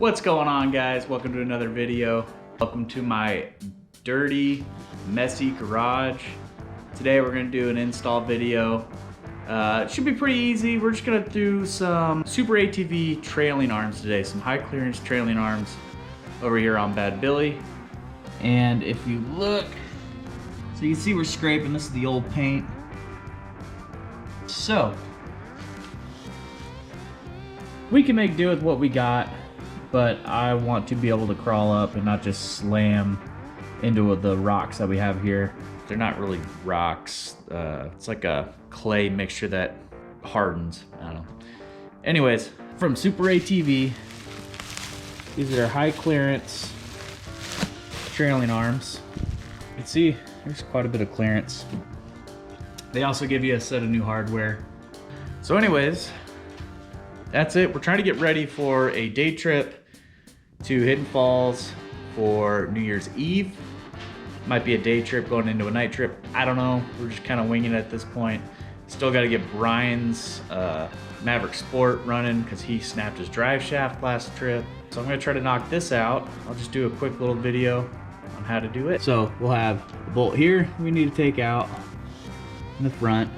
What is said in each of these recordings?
What's going on, guys? Welcome to another video. Welcome to my dirty, messy garage. Today we're gonna do an install video. It should be pretty easy. We're just gonna do some Super ATV trailing arms today, some high clearance trailing arms over here on Bad Billy. And if you look, so you can see we're scraping, this is the old paint. So, we can make do with what we got, but I want to be able to crawl up and not just slam into the rocks that we have here. They're not really rocks. It's like a clay mixture that hardens. I don't know. Anyways, from Super ATV, these are high clearance trailing arms. You can see there's quite a bit of clearance. They also give you a set of new hardware. So anyways, that's it. We're trying to get ready for a day trip to Hidden Falls for New Year's Eve. Might be a day trip going into a night trip. I don't know. We're just kind of winging it at this point. Still got to get Brian's Maverick Sport running because he snapped his drive shaft last trip. So I'm going to try to knock this out. I'll just do a quick little video on how to do it. So we'll have a bolt here we need to take out in the front.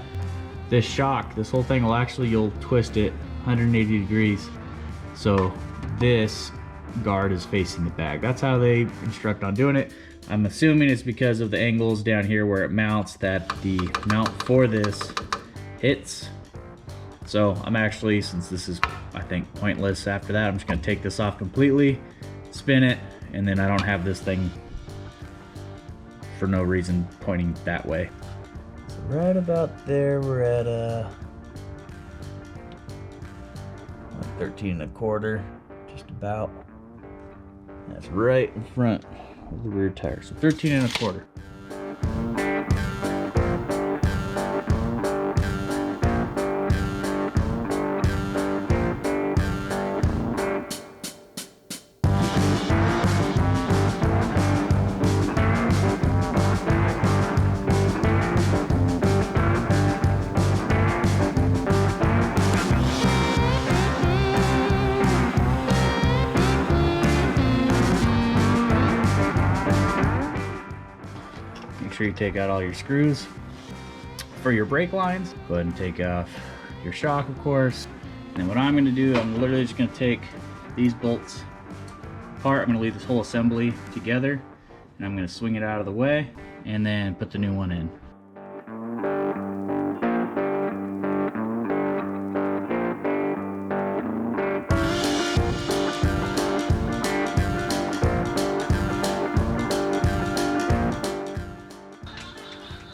This shock, this whole thing will actually, you'll twist it 180 degrees. So this guard is facing the bag. That's how they instruct on doing it. I'm assuming it's because of the angles down here where it mounts that the mount for this hits. So I'm actually, since this is, I think, pointless after that, I'm just gonna take this off completely, spin it, and then I don't have this thing for no reason pointing that way. So right about there, we're at 13 1/4, just about. That's right in front of the rear tire. So 13 1/4. Make sure you take out all your screws. For your brake lines, go ahead and take off your shock, of course. And what I'm going to do, I'm literally just going to take these bolts apart. I'm going to leave this whole assembly together, and I'm going to swing it out of the way and then put the new one in.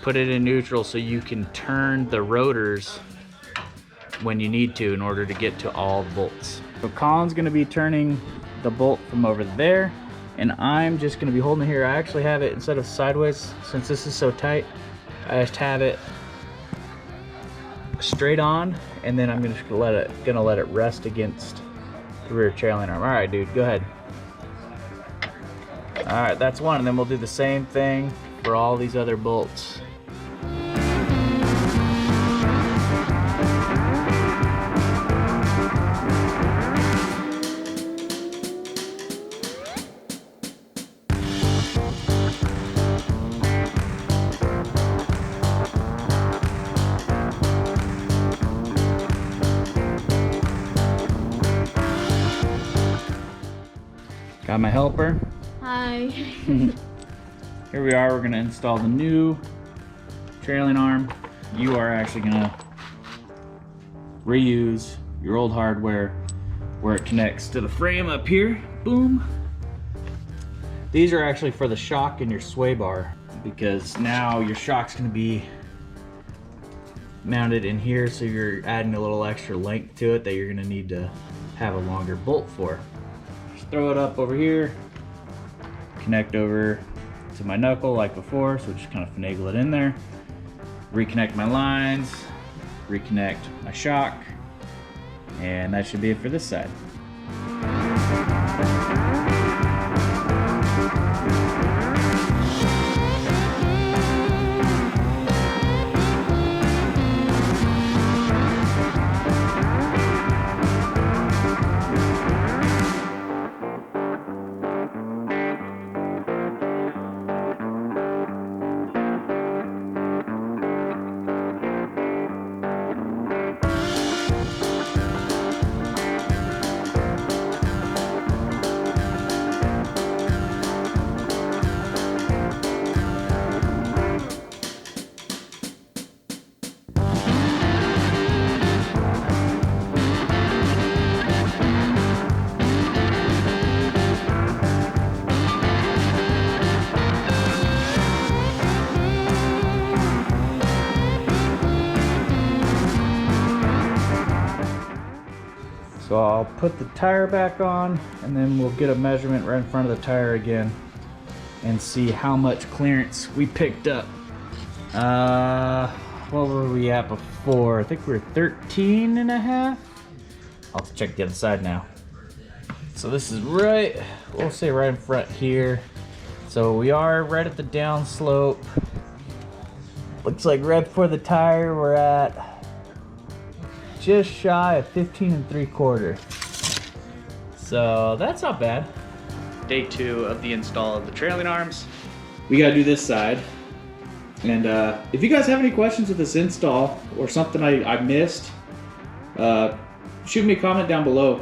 Put it in neutral so you can turn the rotors when you need to in order to get to all the bolts. So Colin's gonna be turning the bolt from over there, and I'm just gonna be holding it here. I actually have it, instead of sideways, since this is so tight, I just have it straight on, and then I'm just gonna let it rest against the rear trailing arm. All right, dude, go ahead. All right, that's one, and then we'll do the same thing for all these other bolts. Got my helper. Hi. Here we are, we're gonna install the new trailing arm. You are actually gonna reuse your old hardware where it connects to the frame up here. Boom. These are actually for the shock and your sway bar, because now your shock's gonna be mounted in here, so you're adding a little extra length to it that you're gonna need to have a longer bolt for. Just throw it up over here, connect over to my knuckle like before, so just kind of finagle it in there. Reconnect my lines, reconnect my shock, and that should be it for this side. I'll put the tire back on, and then we'll get a measurement right in front of the tire again and see how much clearance we picked up. What were we at before? I think we were 13.5. I'll check the other side now. So this is right, we'll say right in front here. So we are right at the down slope. Looks like right before the tire, we're at just shy of 15 3/4. So that's not bad. Day 2 of the install of the trailing arms. We gotta do this side. And if you guys have any questions with this install or something I missed, shoot me a comment down below.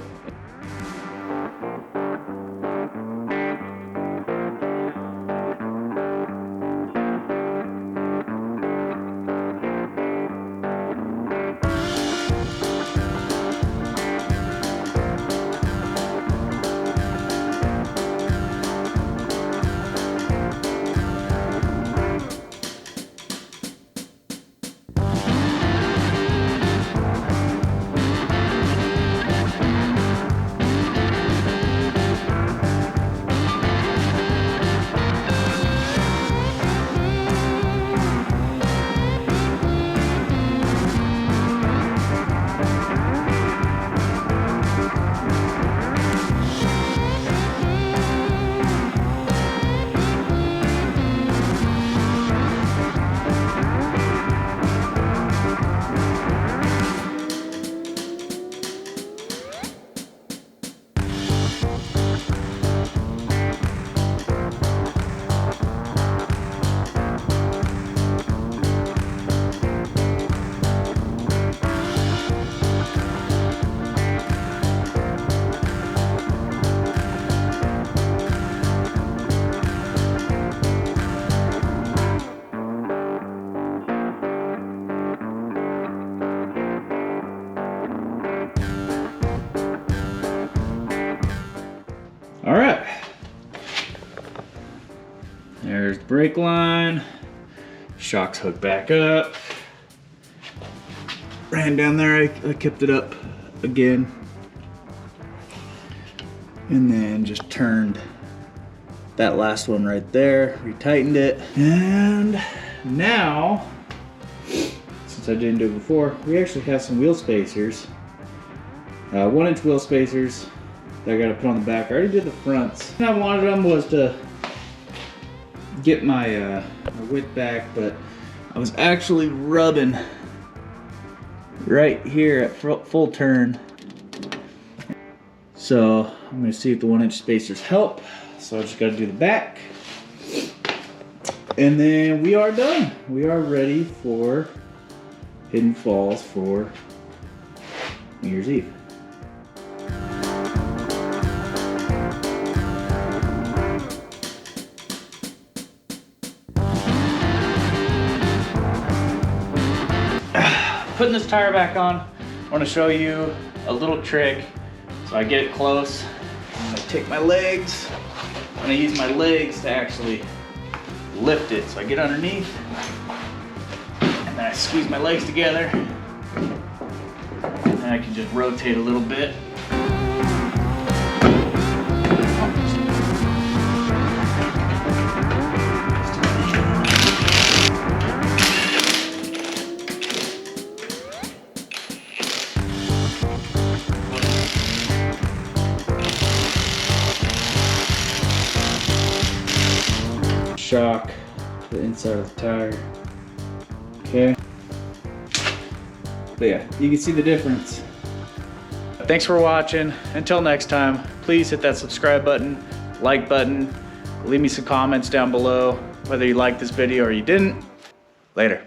All right, there's the brake line, shocks hooked back up, ran down there, I kept it up again, and then just turned that last one right there, retightened it, and now, since I didn't do it before, we actually have some wheel spacers, 1-inch wheel spacers that I gotta put on the back. I already did the fronts. And I wanted them was to get my width back, but I was actually rubbing right here at full turn. So I'm gonna see if the 1-inch spacers help. So I just gotta do the back. And then we are done. We are ready for Hidden Falls for New Year's Eve. Putting this tire back on, I want to show you a little trick. So I get it close, I'm going to take my legs, I'm going to use my legs to actually lift it. So I get underneath, and then I squeeze my legs together, and then I can just rotate a little bit. Shock to the inside of the tire. Okay. But yeah, you can see the difference. Thanks for watching. Until next time, please hit that subscribe button, like button, leave me some comments down below, whether you liked this video or you didn't. Later.